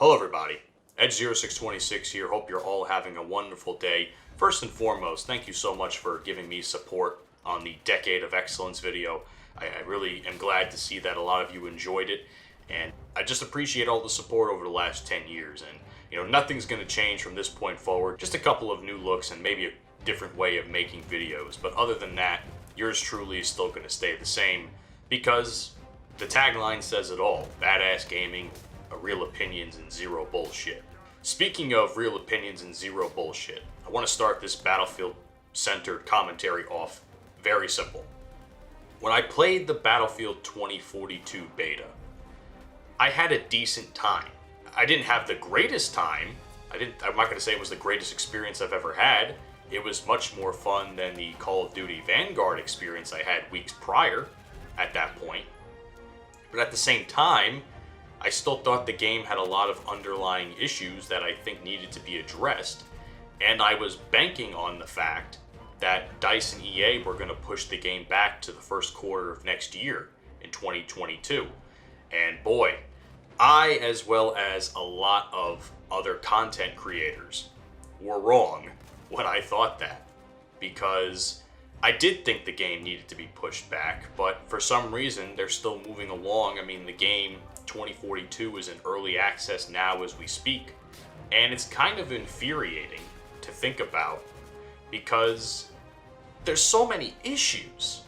Hello everybody, Edge0626 here. Hope you're all having a wonderful day. First and foremost, thank you so much for giving me support on the Decade of Excellence video. I really am glad to see that a lot of you enjoyed it, and I just appreciate all the support over the last 10 years. And nothing's going to change from this point forward, just a couple of new looks and maybe a different way of making videos. But other than that, yours truly is still going to stay the same, because the tagline says it all: badass gaming, real opinions, and zero bullshit. Speaking of real opinions and zero bullshit, I want to start this Battlefield-centered commentary off very simple. When I played the Battlefield 2042 beta, I had a decent time. I didn't have the greatest time. I'm not going to say it was the greatest experience I've ever had. It was much more fun than the Call of Duty Vanguard experience I had weeks prior at that point. But at the same time, I still thought the game had a lot of underlying issues that I think needed to be addressed, and I was banking on the fact that DICE and EA were going to push the game back to the first quarter of next year in 2022. And boy, I, as well as a lot of other content creators, were wrong when I thought that, because I did think the game needed to be pushed back, but for some reason they're still moving along. I mean, the game 2042 is in early access now as we speak, and it's kind of infuriating to think about because there's so many issues.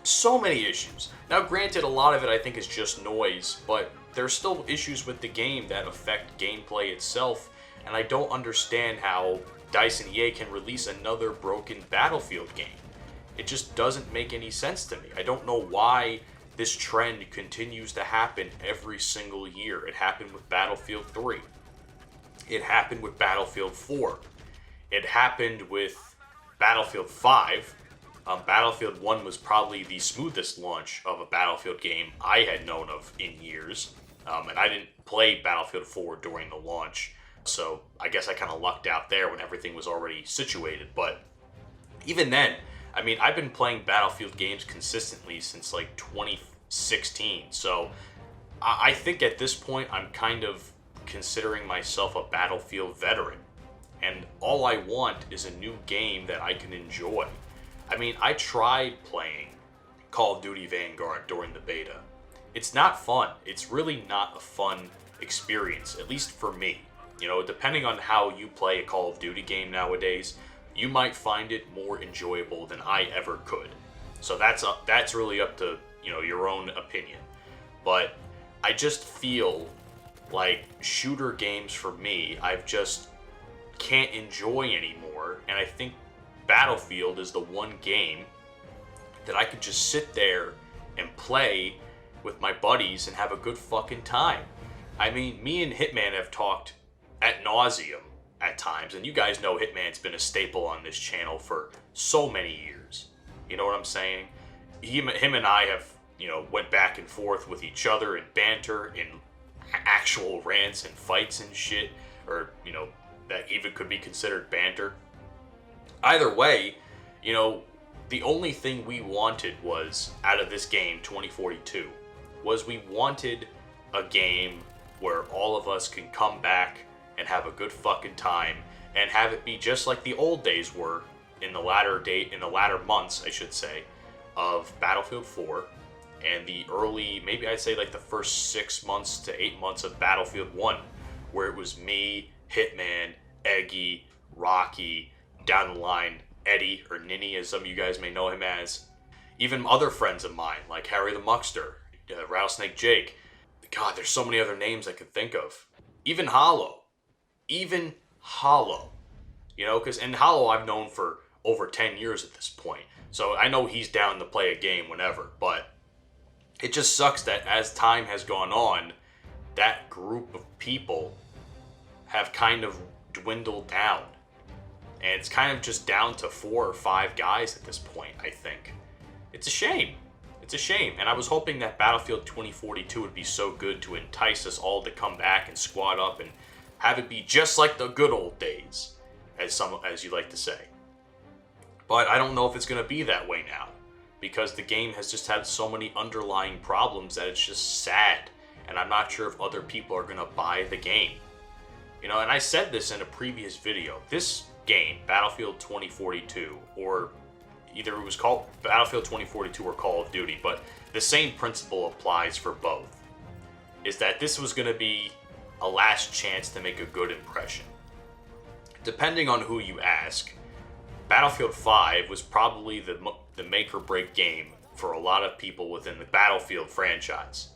So many issues. Now granted, a lot of it I think is just noise, but there's still issues with the game that affect gameplay itself, and I don't understand how DICE and EA can release another broken Battlefield game. It just doesn't make any sense to me. I don't know why this trend continues to happen every single year. It happened with Battlefield 3. It happened with Battlefield 4. It happened with Battlefield 5. Battlefield 1 was probably the smoothest launch of a Battlefield game I had known of in years. And I didn't play Battlefield 4 during the launch, so I guess I kind of lucked out there when everything was already situated. But even then, I mean, I've been playing Battlefield games consistently since like 2016, so I think at this point I'm kind of considering myself a Battlefield veteran, and all I want is a new game that I can enjoy. I mean, I tried playing Call of Duty Vanguard during the beta. It's not fun. It's really not a fun experience, at least for me. Depending on how you play a Call of Duty game nowadays, you might find it more enjoyable than I ever could. So that's really up to, your own opinion. But I just feel like shooter games for me, I've just can't enjoy anymore. And I think Battlefield is the one game that I could just sit there and play with my buddies and have a good fucking time. I mean, me and Hitman have talked ad nauseum at times, and you guys know Hitman's been a staple on this channel for so many years. You know what I'm saying? Him and I have, went back and forth with each other in banter, in actual rants and fights and shit, or, that even could be considered banter. Either way, the only thing we wanted was, out of this game, 2042, was we wanted a game where all of us can come back and have a good fucking time, and have it be just like the old days were in the latter months, I should say, of Battlefield 4, and the early, maybe I'd say like the first 6 months to 8 months of Battlefield 1, where it was me, Hitman, Eggy, Rocky, down the line, Eddie, or Ninny, as some of you guys may know him as. Even other friends of mine, like Harry the Muckster, Rattlesnake Jake. God, there's so many other names I could think of. Even Hollow. Because and Hollow I've known for over 10 years at this point, so I know he's down to play a game whenever. But it just sucks that as time has gone on, that group of people have kind of dwindled down, and it's kind of just down to 4 or 5 guys at this point. I think it's a shame. It's a shame, and I was hoping that Battlefield 2042 would be so good to entice us all to come back and squad up and have it be just like the good old days, as you like to say. But I don't know if it's going to be that way now, because the game has just had so many underlying problems that it's just sad and I'm not sure if other people are going to buy the game. You know, and I said this in a previous video. This game, Battlefield 2042, or either it was called Battlefield 2042 or Call of Duty, but the same principle applies for both, is that this was going to be a last chance to make a good impression. Depending on who you ask, Battlefield 5 was probably the make or break game for a lot of people within the Battlefield franchise.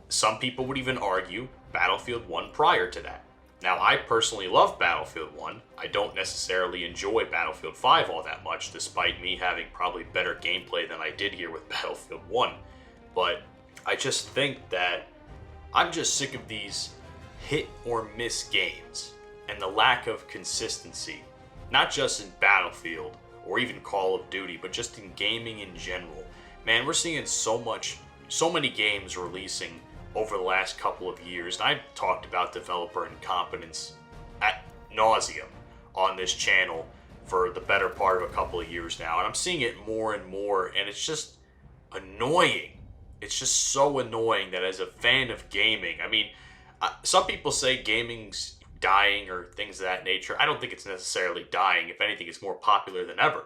Some people would even argue Battlefield 1 prior to that. Now, I personally love Battlefield 1. I don't necessarily enjoy Battlefield 5 all that much, despite me having probably better gameplay than I did here with Battlefield 1. But I just think that I'm just sick of these hit or miss games and the lack of consistency, not just in Battlefield or even Call of Duty, but just in gaming in general. Man, we're seeing so many games releasing over the last couple of years, and I've talked about developer incompetence ad nauseum on this channel for the better part of a couple of years now, and I'm seeing it more and more, and it's just annoying. It's just so annoying that as a fan of gaming, I mean, some people say gaming's dying or things of that nature. I don't think it's necessarily dying. If anything, it's more popular than ever.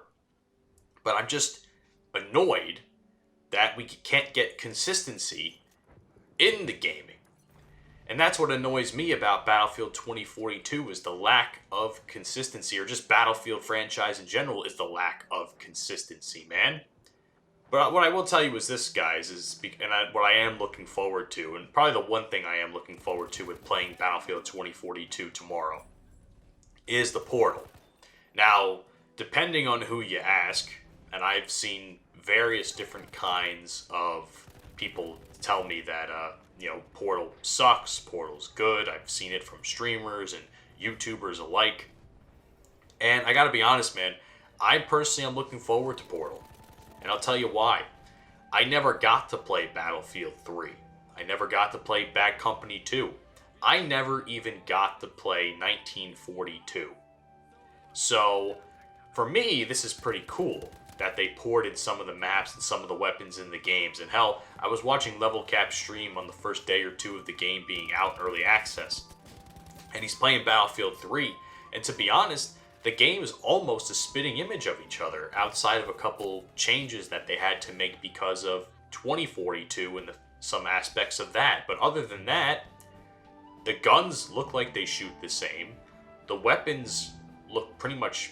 But I'm just annoyed that we can't get consistency in the gaming. And that's what annoys me about Battlefield 2042 is the lack of consistency, or just Battlefield franchise in general is the lack of consistency, man. But what I will tell you is this, guys, what I am looking forward to, and probably the one thing I am looking forward to with playing Battlefield 2042 tomorrow, is the portal. Now, depending on who you ask, and I've seen various different kinds of people tell me that, Portal sucks, Portal's good. I've seen it from streamers and YouTubers alike. And I gotta be honest, man, I personally am looking forward to Portal. And I'll tell you why. I never got to play Battlefield 3. I never got to play Bad Company 2. I never even got to play 1942. So, for me, this is pretty cool that they ported some of the maps and some of the weapons in the games. And hell, I was watching Level Cap stream on the first day or two of the game being out in early access. And he's playing Battlefield 3. And to be honest, the game is almost a spitting image of each other, outside of a couple changes that they had to make because of 2042 and some aspects of that. But other than that, the guns look like they shoot the same. The weapons look pretty much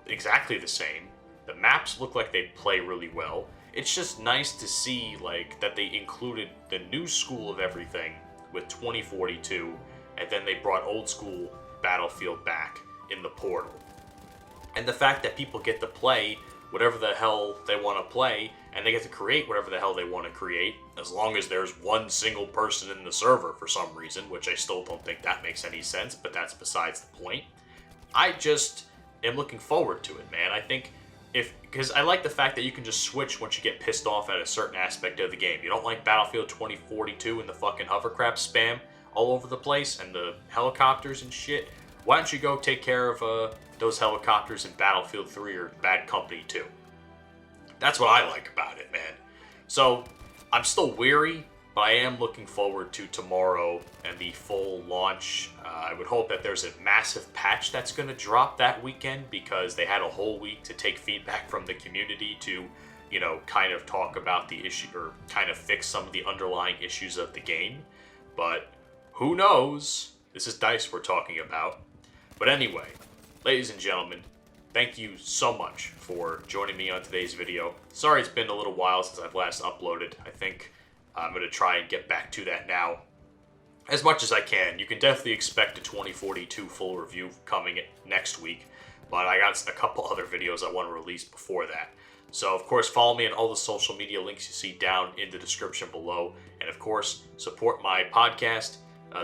exactly the same. The maps look like they play really well. It's just nice to see that they included the new school of everything with 2042, and then they brought old school Battlefield back in the portal. And the fact that people get to play whatever the hell they want to play, and they get to create whatever the hell they want to create, as long as there's one single person in the server for some reason, which I still don't think that makes any sense, but that's besides the point. I just am looking forward to it, man. I think because I like the fact that you can just switch once you get pissed off at a certain aspect of the game. You don't like Battlefield 2042 and the fucking hovercraft spam all over the place and the helicopters and shit. Why don't you go take care of those helicopters in Battlefield 3 or Bad Company 2? That's what I like about it, man. So, I'm still weary, but I am looking forward to tomorrow and the full launch. I would hope that there's a massive patch that's going to drop that weekend, because they had a whole week to take feedback from the community to, kind of talk about the issue, or kind of fix some of the underlying issues of the game. But who knows? This is DICE we're talking about. But anyway, ladies and gentlemen, thank you so much for joining me on today's video. Sorry it's been a little while since I've last uploaded. I think I'm going to try and get back to that now as much as I can. You can definitely expect a 2042 full review coming next week, but I got a couple other videos I want to release before that. So, of course, follow me on all the social media links you see down in the description below. And, of course, support my podcast,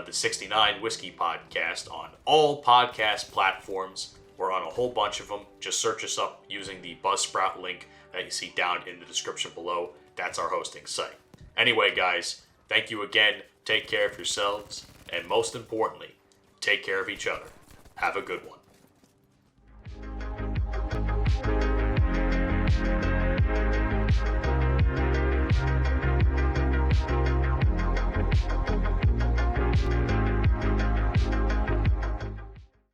the 69 Whiskey Podcast, on all podcast platforms. We're on a whole bunch of them. Just search us up using the Buzzsprout link that you see down in the description below. That's our hosting site. Anyway, guys, thank you again. Take care of yourselves. And most importantly, take care of each other. Have a good one.